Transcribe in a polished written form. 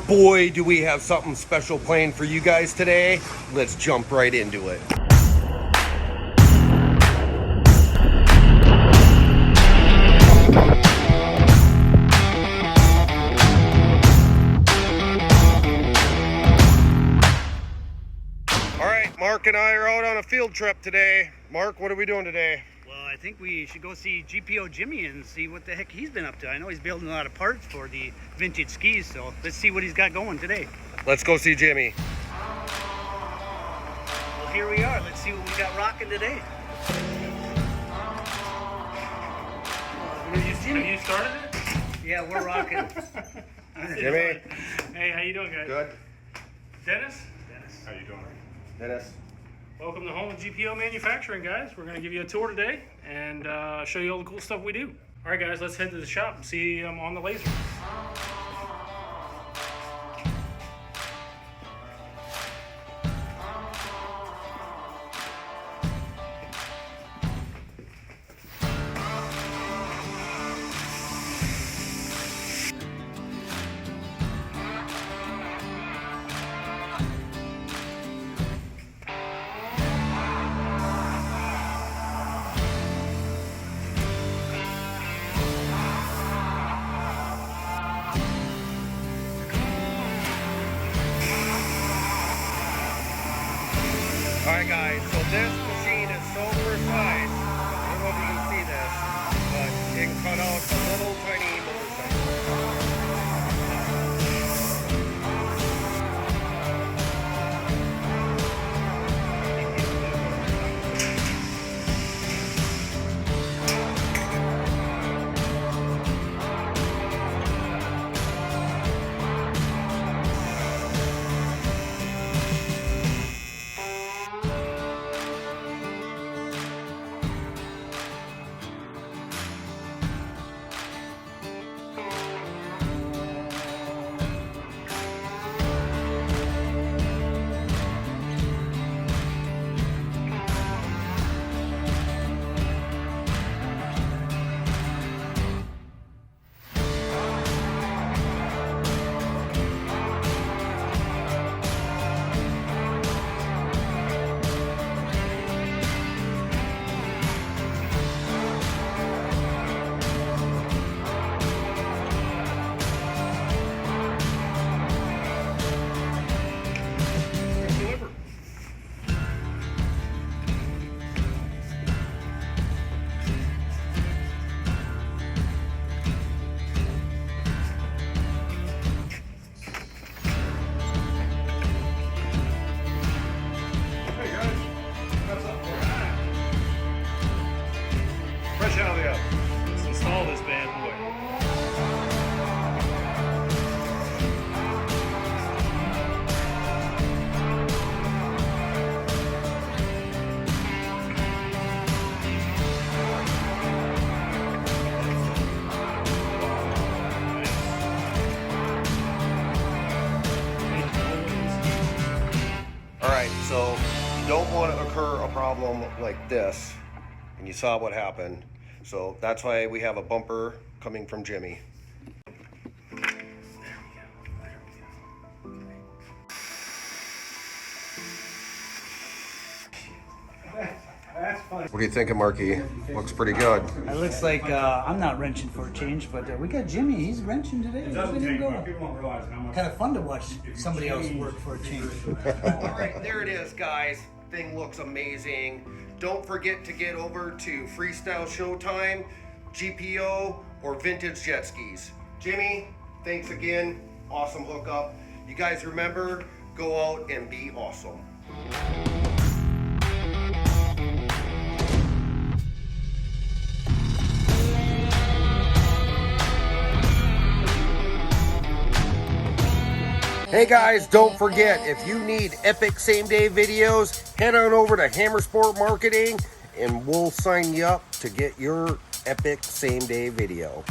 boy, do we have something special planned for you guys today. Let's jump right into it. All right, Mark and I are out on a field trip today. Mark, what are we doing today? Well, I think we should go see GPO Jimmy and see what the heck he's been up to. I know he's building a lot of parts for the vintage skis, so let's see what he's got going today. Let's go see Jimmy. Well, here we are. Let's see what we got rocking today. Have you started it? Yeah, we're rocking. Jimmy. Hey, how you doing, guys? Good. Dennis? How you doing? Dennis. Welcome to home of GPO Manufacturing, guys. We're going to give you a tour today and show you all the cool stuff we do. All right, guys, let's head to the shop and see on the laser. Alright guys, so this machine is so precise, I don't know if you can see this, but it can cut out a little tiny motorcycle. Fresh out of the oven. Let's install this bad boy. Alright, so you don't want to occur a problem like this, and you saw what happened. So that's why we have a bumper coming from Jimmy. What are you thinking, Marky? Looks pretty good. It looks like I'm not wrenching for a change, but we got Jimmy. He's wrenching today. Kind of fun to watch somebody else work for a change. All right, there it is, guys. Thing looks amazing. Don't forget to get over to Freestyle Showtime, GPO, or Vintage Jet Skis. Jimmy, thanks again. Awesome hookup. You guys remember, go out and be awesome. Hey guys, don't forget, if you need epic same-day videos, head on over to Hammersport Marketing and we'll sign you up to get your epic same-day video.